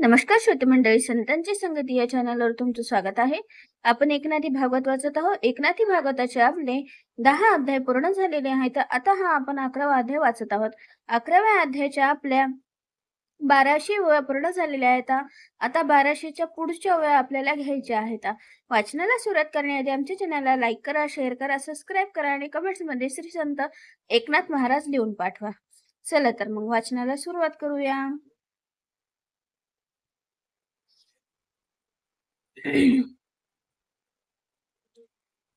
नमस्कार श्रोते मंडळी, संतांची संगती या चॅनलवर तुमचं स्वागत आहे. आपण एकनाथी भागवत वाचत आहोत. एकनाथी भागवताचे आपले 10 अध्याय पूर्ण झालेले आहेत. आता आपण 11वा अध्याय वाचत आहोत. 11व्या अध्यायाच्या आपल्या 1200 ओव्या पूर्ण झालेल्या आहेत. आता 1200च्या पुढच्या ओव्या आपल्याला घ्यायच्या आहेत. वाचनाला सुरुवात करण्याआधी आमच्या चॅनलला लाईक करा, शेअर करा, सबस्क्राईब करा आणि कमेंट्स मध्ये श्री संत एकनाथ महाराज लिहून पाठवा. चला तर मग वाचनाला सुरुवात करूया.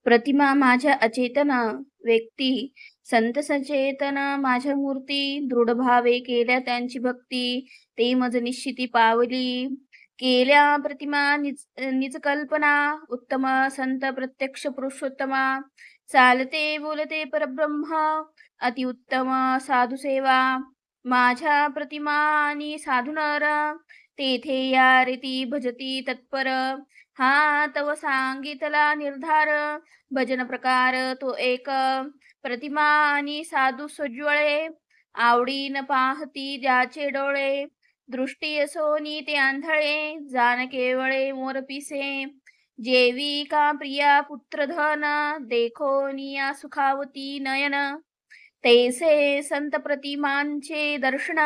प्रतिमा माझ्या अचेतन, व्यक्ती संत सचेतन माझ्या मूर्ती, दृढ भावे केल्या त्यांची भक्ती, ते मज निश्चिती पावली. केल्या प्रतिमा निज कल्पना, उत्तम संत प्रत्यक्ष पुरुषोत्तमा, चालते बोलते परब्रह्म, अतिउत्तम साधू सेवा. माझ्या प्रतिमा आणि साधू नर, तेथे या रीती भजती तत्पर. हा तव सांगितला निर्धार, भजन प्रकार तो एक. प्रतिमा आणि साधू सज्वळे, आवडीन पाहती ज्याचे डोळे. दृष्टी असोनी ते आंधळे, जाण केवळे मोर पिसे. जेवी का प्रिया पुत्रधन, देखोनिया सुखावती नयन. तैसे संत प्रतिमांचे दर्शन,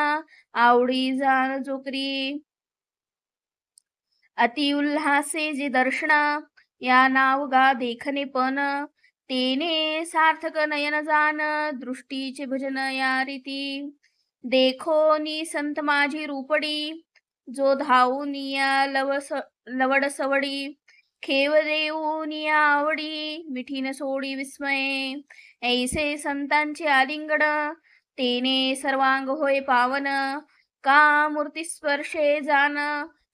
आवडी जाण जोकरी. अति उल्हासे जे दर्शन, या नाव गा देखणे पण. तेने सार्थक नयन जान, दृष्टीचे भजन या रीती. देखोनी संत माझी रूपडी, जो धावूनिया लवड सवडी. खेव देऊनिया आवडी, मिठीन सोडी विस्मये. ऐसे संतांचे आलिंगन, तेने सर्वांग होय पावन. का मूर्ती स्पर्शे जान,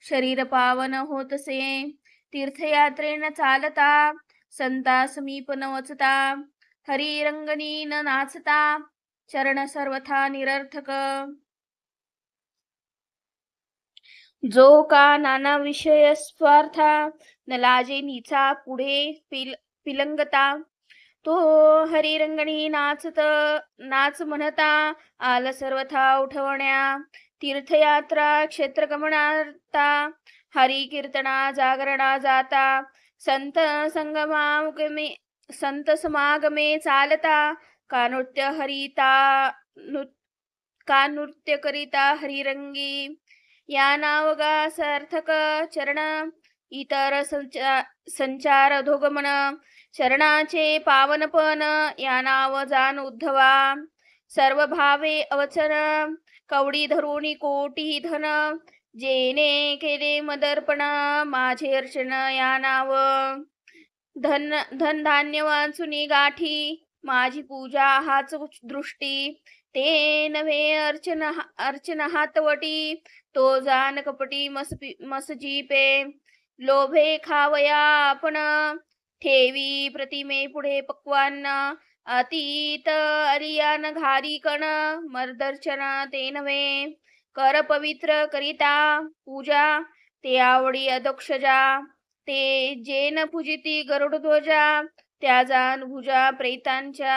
शरीर पावन होतसे. तीर्थयात्रेन चालता, संता समीप न वचता. हरिरंगणी न नाचता, चरण सर्वथा निरर्थक. जो का नाना विषय स्वार्था, न लाजे नीचा पुढे पिलंगता. तो हरिरंगणी नाच म्हणता, आल सर्वथा उठवण्या. तीर्थयात्रा क्षेत्र गमनार्था, हरी कीर्तना जागरणा जाता. संत समागमे चालता, का नृत्य करिता हरिरंगी. या नावगा सार्थक चरण, इतर संचार अधोगमन. शरणाचे पावनपण, या नाव जाण उद्धवा. सर्व भावे अवचन, कवडी धरुणी कोटी धन. जेने केले मदर्पण, माझे अर्चन या नाव. धन धान्य वाचुनी गाठी, माझी पूजा हाच दृष्टी. ते नव्हे अर्चन हातवटी, तो जाण कपटी मसजी पे. लोभे खावया आपण, ठेवी प्रतिमे पुढे पक्वान. अतीत अरियान घारी कण, मर्दर्चना ते नव्हे. कर पवित्र करिता पूजा, ते आवडी अदक्षजा. ते जेन पूजिती गरुड ध्वजा, त्या जाण भुजा प्रेतांच्या.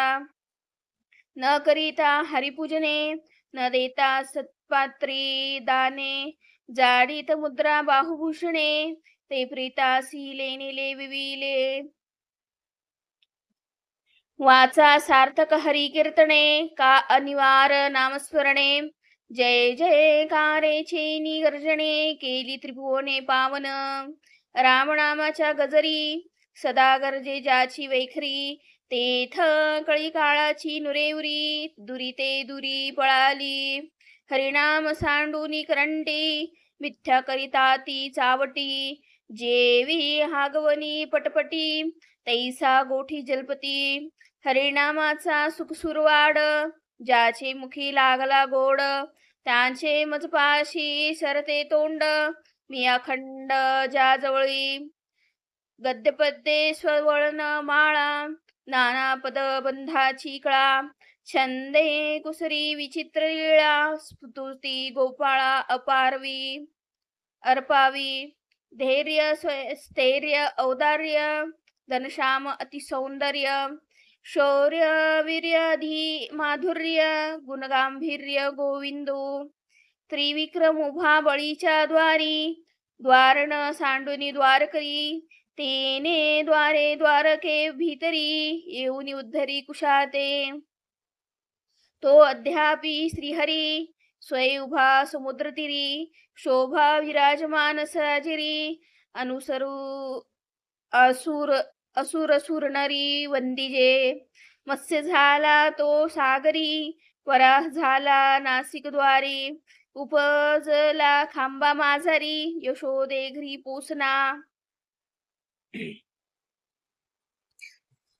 न करिता हरिपूजने, न देता सत्पात्री दाने. जाडीत मुद्रा बाहुभूषणे, ते प्रीतासी लेनिले विविले. वाचा सार्थक हरी कीर्तने, का अनिवार नामस्मरणे. जय जयकारेचे गर्जने, केली त्रिभुवने पावन. रामनामाच्या गजरी, सदा गरजे ज्याची वैखरी. तेथ कळी काळाची नुरेवरी, दुरी ते दुरी पळाली. हरिनाम सांडूनी करंटी, मिथ्या करिता ती चावटी. जेवी हागवनी पटपटी, तैसा गोठी जलपती. हरिनामाचा सुख सुरवाड, ज्याचे मुखी लागला गोड. त्यांचे मजपाशी सरते तोंड, मी अखंड ज्या जवळी. गद्यपद्ये स्ववळण माळा, नाना पद बंधाची कळा. छंदे कुसरी विचित्र लीळा, स्तुती गोपाळा अर्पावी. धैर्य स्थैर्य औदार्य, धनश्याम अतिसौंदर्य. शौर्य वीर्य धी माधुर्य, गुणगांभीर्य गोविंदो. त्रिविक्रम उभा बळीच्या द्वारी, द्वार न सांडूनी द्वार करी, तेने द्वारे द्वारके भीतरी, येऊन उद्धरी कुशाते. तो अध्यापी श्रीहरी, स्वय उभा समुद्र तीरी, शोभा विराजमान साजिरी, अनुसरू असुर असुर नरी वंदिजे. मत्स्य झाला तो सागरी, वराह झाला नासिक द्वारी, उपजला खांबा माझारी, यशोदे घरी पोसना.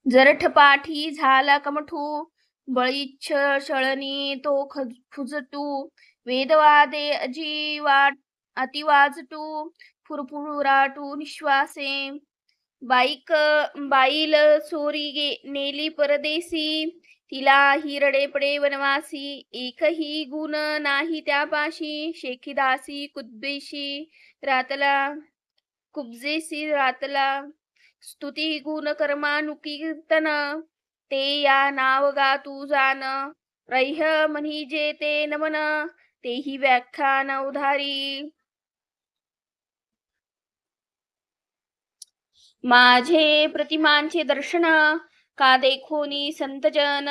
जरठ पाठी झाला कमठू, बळीच्छ शळनी तो फुजटू, वेदवादे अतिवाजटू, फुरफुराटू निश्वासे. बाईल चोरी नेली परदेशी, तिला हिरडे पडे वनवासी, एकही गुण नाही त्यापाशी, शेखीदासी कुब्जेशी रातला. स्तुती गुण कर्मानुकीर्तन, ते या नाव गा तू जान, रह्य म्हणी जे ते नमन, तेही व्याख्यान उधारी. माझे प्रतिमांचे दर्शन, का देखोनी संतजन,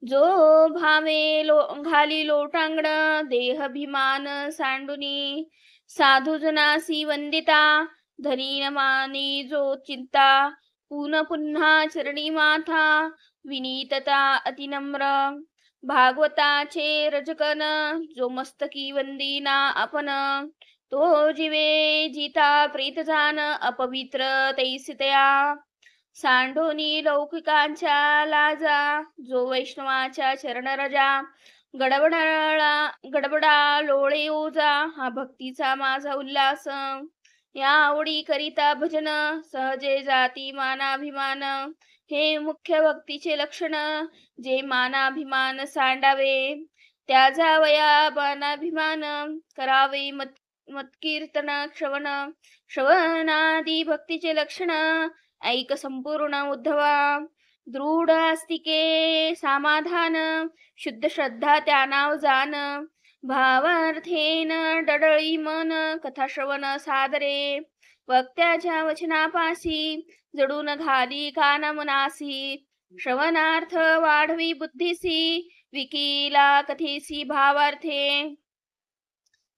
जो भावे घाली लोटांगण, देहभिमान सांडुनी, साधुजनासी वंदिता, धनी न मानी जो चिंता, पुन्हा चरणी माथा, विनीतता अतिनम्र. भागवताचे रजकन, जो मस्तकी वंदिना आपण, तो जीवे जिता प्रीत जान, अपवित्र तैसितया. सांडोनी लौकिकांच्या लाजा, जो वैष्णवाच्या चरण रजा, गडबडा लोळे ओजा, हा भक्तीचा माझा उल्हास. या आवडी करिता भजन, सहजे जाती मानाभिमान, हे मुख्य भक्तीचे लक्षण, जे मानाभिमान सांडावे, त्या जावया मानाभिमान, करावे मतकीर्तन श्रवणादी भक्तीचे लक्षण, ऐक संपूर्ण उद्धवा. दृढ आस्तिके समाधान, शुद्ध श्रद्धा त्या नाव जान, भावार्थेन डडळी मन, कथा श्रवण सादरे. वक्त्याच्या वचनापासी, जडून घाली कान मनासी, श्रवणार्थ वाढवी बुद्धीसी, विकीला कथेसी भावार्थे.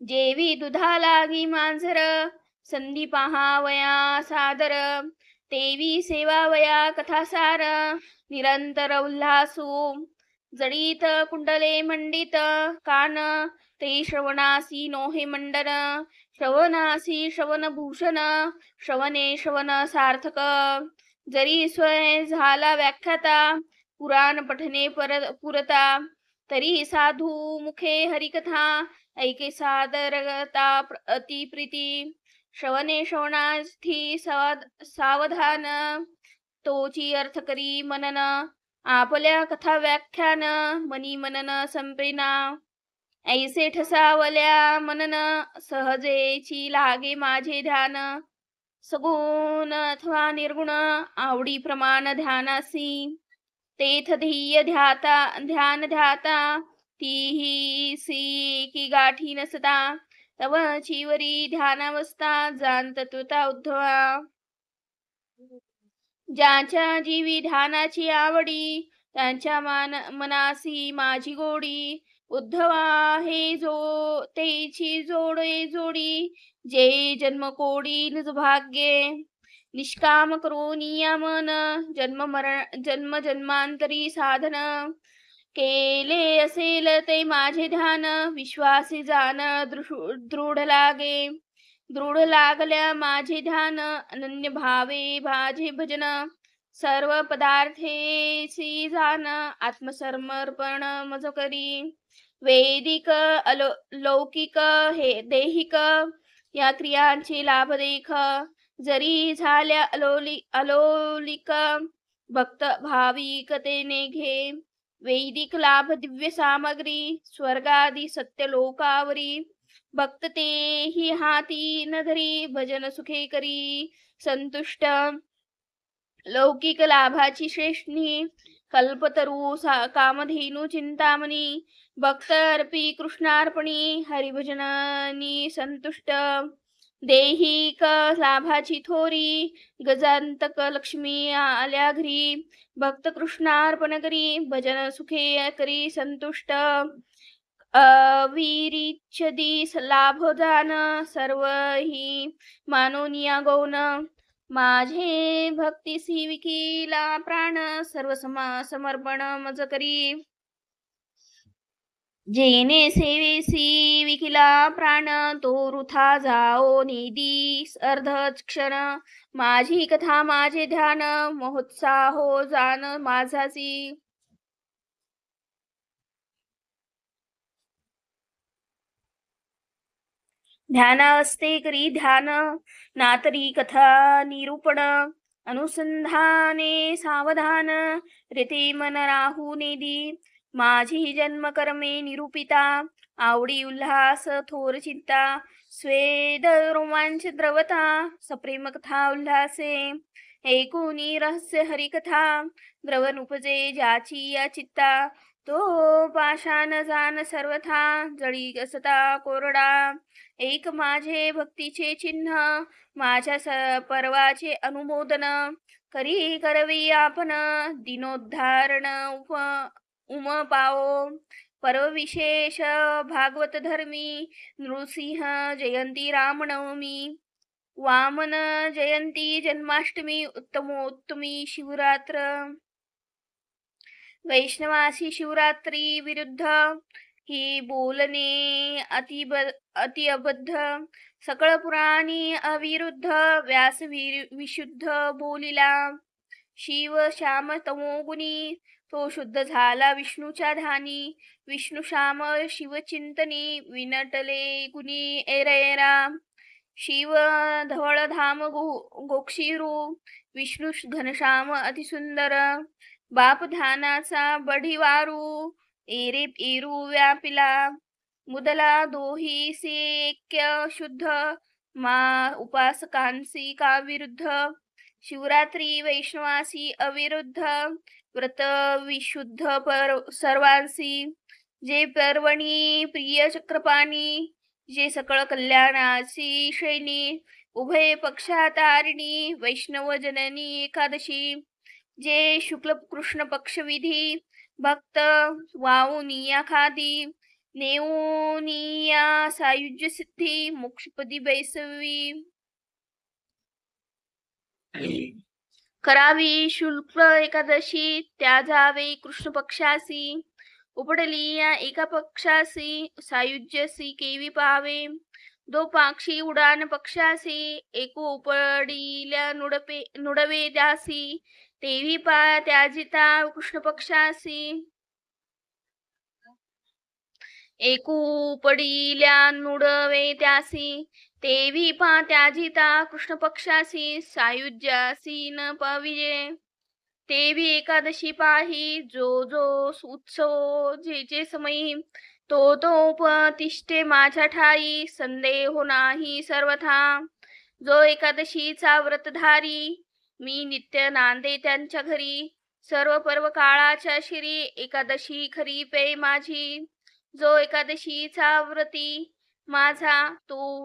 जेवी दुधा लागी मांजर, संधी पहावया सादर, तेवी सेवावया कथासार, निरंतर उल्हासू. जडित कुंडले मंडित कान, ते श्रवणासी नोहे मंडन, श्रवणासी श्रवणभूषण, श्रवणे श्रवण सार्थक. जरी स्वय झाला व्याख्याता, पुराण पठणे पुरता, तरी साधू मुखे हरिकथा, ऐके सादरता अति प्रीती. श्रवणे श्रवणार्थी सावधान, तोची अर्थ करी मनन, आपल्या कथा व्याख्यान, मनी मनन संपेना. ऐसे ठसावल्या मनन, सहजेची लागे माझे ध्यान, सगुण अथवा निर्गुण, आवडी प्रमाण ध्यानासी. तेथ ध्येय ध्यान ध्याता, तीही सी की गाठी नसता, तव चिवरी ध्यानावस्था, जाण तत्वता उद्धवा. ज्याच्या जीवी ध्यानाची आवडी, त्यांच्या मनासी माझी गोडी, उद्धवा हे जो तेची जोडी, जे जन्म कोडी निज भाग्ये. निष्काम करोनिया मन, जन्म जन्मांतरी साधन, केले असेल ते माझे ध्यान, विश्वासी जाण दृढ लागे. दृढ लागल्या माझे ध्यान, अनन्य भावे माझे भजन, सर्व पदार्थेसी जाण, आत्मसमर्पण मज करी. वैदिक लौकिक हे दैहिक, या क्रियांचे लाभ देख, जरी झाल्या अलोलिक, भक्त भाविकतेने घे. वैदिक लाभ दिव्य सामग्री, स्वर्गादी सत्य लोकावरी, भक्त तेही हाती न धरी, भजन सुखे करी संतुष्ट. लौकिक लाभाची श्रेष्ठी, कल्पतरू कामधेनु चिंतामणी भक्तर्पी कृष्णार्पणी हरिभजनानी संतुष्ट देही लाभाची थोरी गजांतक लक्ष्मी आल्या घरी भक्त कृष्णार्पण करी भजन सुखे करी संतुष्ट अविरिच्छदी लाभ दान सर्व ही मानोनिया गौन माझे भक्तीसी विकीला प्राण सर्व समर्पण मज करी जेने सेवेसी विकिला प्राण तो वृथा जाओ निधी अर्ध क्षण माझी कथा माझे ध्यान महोत्साहो जान माझाची ध्यान असते करी ध्यान नातरी कथा निरूपण अनुसंधाने सावधान रीते मन राहू निधी माझी जन्म कर्मे निरूपिता आवडी उल्हास थोर चिंता स्वेद रोमांच द्रवता सप्रेम कथा उल्हासे ऐकुनी रहस्य हरिकथा द्रवन उपजे ज्याची या चित्ता तो पाषाण जान सर्वथा जळी असता कोरडा एक माझे भक्तीचे चिन्ह माझ्या पर्वाचे अनुमोदन करी करवी आपण दिनोद्धारण उम पाओ परविशेष भागवत धर्मी नृसिंह जयंती रामनवमी वामन जयंती जन्माष्टमी उत्तमोत्तमी शिवरात्र वैष्णवासी शिवरात्री विरुद्ध ही बोलणे अति अबद्ध सकळ पुराणी अविरुद्ध व्यास विशुद्ध बोलिला शिव श्याम तमोगुणी तो शुद्ध झाला विष्णूच्या ध्यानी विष्णू श्याम शिवचिंतनी विनटले गुणी एरेरा शिव धवळ धाम गोक्षीरू विष्णू घनश्याम अतिसुंदर बाप ध्यानाचा बढीवारू एरे एरू व्यापिला मुदला दोही सेक्य शुद्ध मा उपासकांसी का विरुद्ध शिवरात्री वैष्णवासी अविरुद्ध व्रत विशुद्ध सर्वांसी जे पर्वणी प्रिय चक्रपाणी जे सकळ कल्याणाची श्रेणी उभय पक्षातारिणी वैष्णव जननी एकादशी जे शुक्ल कृष्ण पक्ष विधी भक्त वाऊनिया खादी नेऊनिया सायुज्य सिद्धी मोक्षपदी बैसवी करावी शुक्ल एकादशी त्या जावे कृष्ण पक्षासी उपडली या एका पक्षासी सायुज्यसी केवी पावे दो पाक्षी उडान पक्षासी एको उपडिल्या नुडवे द्यासी तेवी पा त्याजिता कृष्ण पक्षासी एकू उपडिल्या नुडवे त्यासी तेवी पा त्याजिता कृष्ण पक्षासी सायुज्यासी न पविजे तेवी एकादशी पाही जो जो उत्सव जे समयी तो तो उपतिष्ठे माझ्या ठाई संदेह नाही सर्वथा जो एकादशीचा व्रतधारी मी नित्य नांदे त्यांच्या घरी सर्व पर्व काळाच्या शिरी एकादशी खरी पे माझी जो एकादशीचा व्रती माझा तो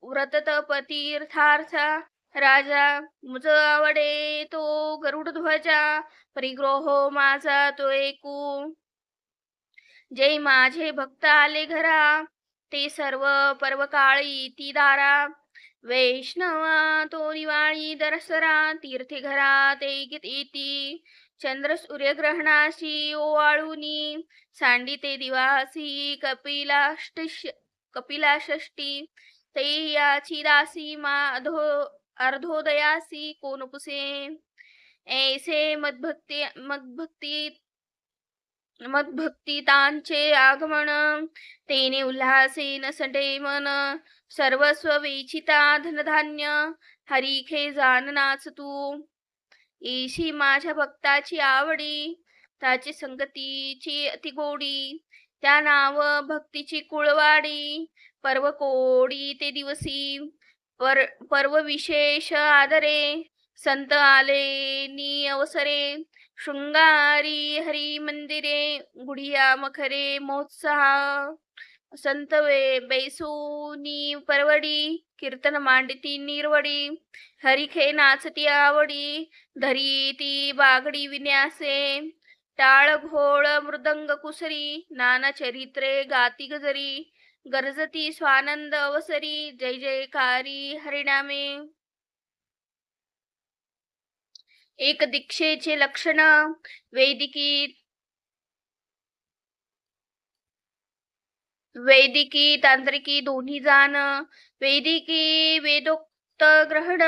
व्रततपतीर्थार्था राजा मुझ आवडे तो गरुड ध्वजा परिग्रह माझा तो ऐकू जे माझे भक्त आले घरा ते सर्व पर्व काळी ती दारा वैष्णवा तो दिवाळी दसरा तीर्थे घरा ते येती चंद्र सूर्यग्रहणाशी ओवाळूनी सांडी ते दिवासी कपिलाष्टी ते याची दासी मा अर्धोदयासी कोण पुसे ऐसे मदभक्ती तांचे आगमन तेने उल्हासे न सडे मन सर्वस्व वेचिता धनधान्य हरिखे जाण नाच तू येशी माझ्या भक्ताची आवडी त्याची संगतीची अति गोडी त्या नाव भक्तीची कुळवाडी पर्व कोडी ते दिवसी पर्व विशेष आदरे संत आले नी अवसरे शृंगारी हरी मंदिरे गुढिया मखरे महोत्सहा संत बैसोनी परवडी कीर्तन मांडिती निर्वडी हरिखे नाचती आवडी धरी ती बागडी विन्यासे टाळ घोळ मृदंग कुसरी नाना चरित्रे गाती गजरी गरजती स्वानंद अवसरी जय जयकारी हरिनामे एक दीक्षेचे लक्षण वैदिकी वैदिकी तांत्रिकी दोन्ही जाण वैदिकी वेदोक्त ग्रहण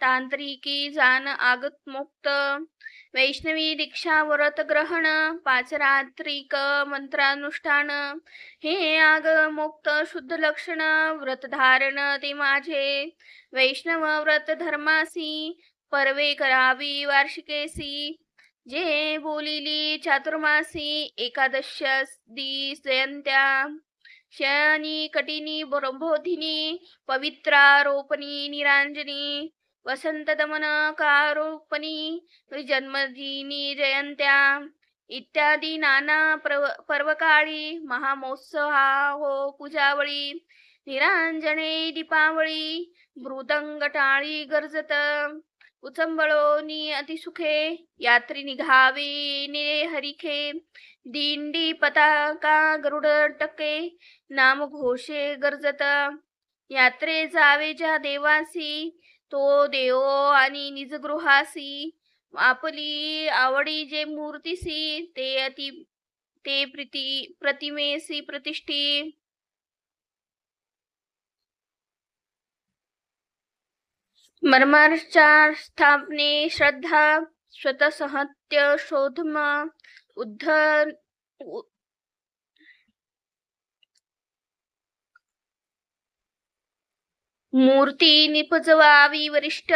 तांत्रिकी जाण आगत मुक्त वैष्णवी दीक्षा व्रत ग्रहण पाचरात्रिक मंत्रानुष्ठान हे आग मुक्त शुद्ध लक्षण व्रत धारण ते माझे वैष्णव व्रत धर्मासी परवे करावी वार्षिकेसी जे बोलिली चातुर्मासी एकादशी जयंत्या शनी कटिनी ब्रह्मोधिनी पवित्रारोपणी निरांजनी वसंत दमन कारोपणी जन्मदिनी जयंत्या इत्यादी नाना पर्वकाळी महामहोत्सवा हो पूजावळी निरांजने दीपावळी मृदंग टाळी गरजत उचंबळोनी अतिसुखे यात्री निघावे ने हरिखे दिंडी पताका गरुड टके नाम घोषे गरजत यात्रे जावे ज्या देवासी तो देव आणि निजगृहासी आपली आवडी जे मूर्तीसी ते प्रतिमेसी प्रतिष्ठी मर्मार्चा स्थापने श्रद्धा स्वतःसहत्य शोधम उद्ध मूर्ती निपजवावी वरिष्ठ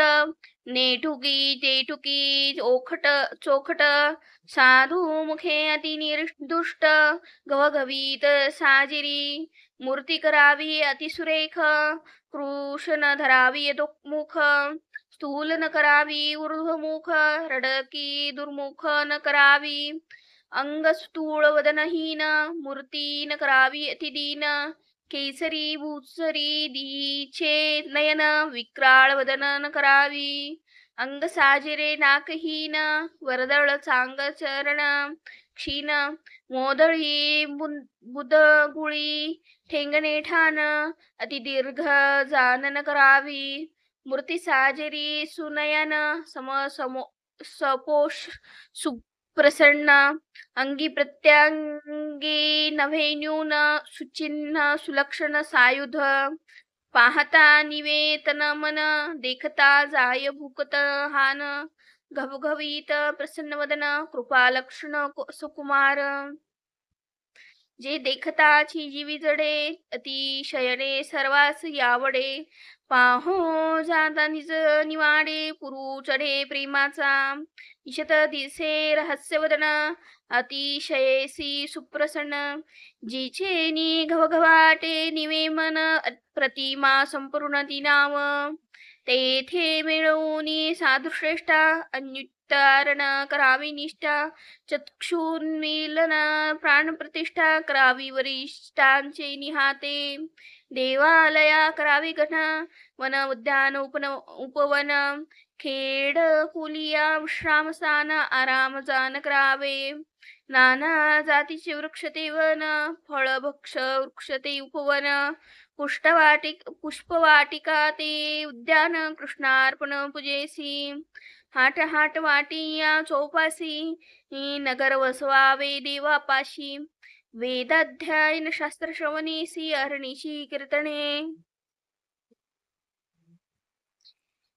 नेठुकी तेठुकी चोखट साधू मुखे अति निर्दुष्ट गवगवीत साजिरी मूर्ती करावी अतिसुरेख कृष्ण धरावी यदोमुख स्थूल न करावी ऊर्ध्वमुख रडकी दुर्मुख न करावी अंग स्थूळ वदनहीन मूर्ती न करावी अतिदीन केसरी भूसरी दीचे नयन विक्राळ वदन न करावी अंग साजिरे नाकहीन वरदळ चांग चरण क्षीण मोदळी बुदगुळी ठेंगणे ठाण अति दीर्घ जानन करावी मूर्ती साजिरी सुनयन सपोष सुप्रसन्न अंगी प्रत्यांगी नभे न्यून सुचिन्ह सुलक्षण सायुध पाहता निवेतन मन देखता जाय भूकत हान घवघवीत प्रसन्न वदन कृपा लक्षण सुकुमार जे देखताची जीवी जडे अतिशयने सर्वास यावडे पाहो जाता निज निवाडे पुरु चढे प्रेमाचा ईशत दिसे रहस्यवदन अतिशयसी सुप्रसन्न जिचे नि घवघवाटे निवे मन प्रतिमा संपूर्ण ती नाव तेथे मिळवून साधुश्रेष्ठा अन्युत्तारण करावी निष्ठा चक्षुन्मीलन प्राणप्रतिष्ठा करावी वरिष्ठांचे निहाते देवालया करावी घन वन उद्यान उपवन खेड कुलिया विश्रामस्थान आराम जान करावे नाना जातीचे वृक्ष ते वन फळभक्ष वृक्ष ते उपवन पुष्पवाटिका ते उद्यान कृष्णार्पण पूजेसी हाट हाट वाटिया चौपासी नगर वसवावे देवापाशी वेदाध्यायन शास्त्र श्रवणेसी अरणीची कीर्तने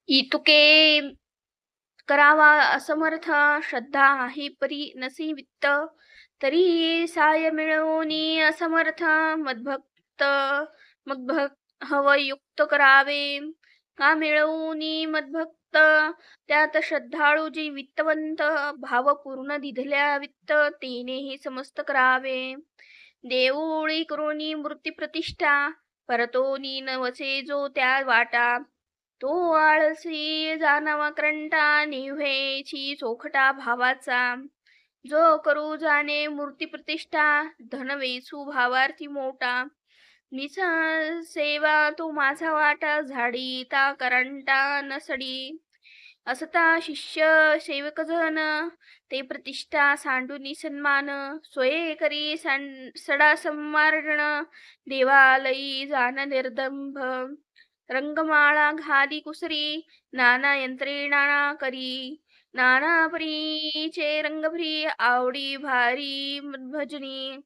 इतुके करावा असमर्थ श्रद्धा आहे परी नसी वित्त तरी साय मिळवूनी असमर्थ मद्भक्त हवयुक्त करावे का मिळवूनी मद्भक्त त्यात श्रद्धाळू जी वित्तवंत भावपूर्ण दिधल्या वित्त तेने हे समस्त करावे देऊळी करोनी मूर्ती प्रतिष्ठा परतोनी नवसे जो त्या वाटा तो आळसी जाणावा कंटा निव्हेची चोखटा भावाचा. जो करू जाणे मूर्ती प्रतिष्ठा धन वेचू भावार्थी मोठा. निसा सेवा तो माझा वाटा झाडी ता करंटा नसडी. असता शिष्य सेवक जन ते प्रतिष्ठा सांडूनी सन्मान. सोये करी सडा संवारण देवालयी जाण निर्दंभ. रंगमाळा घाली कुसरी नाना यंत्रणा करी. नाना परीचे रंगभरी आवडी भारी भजनी.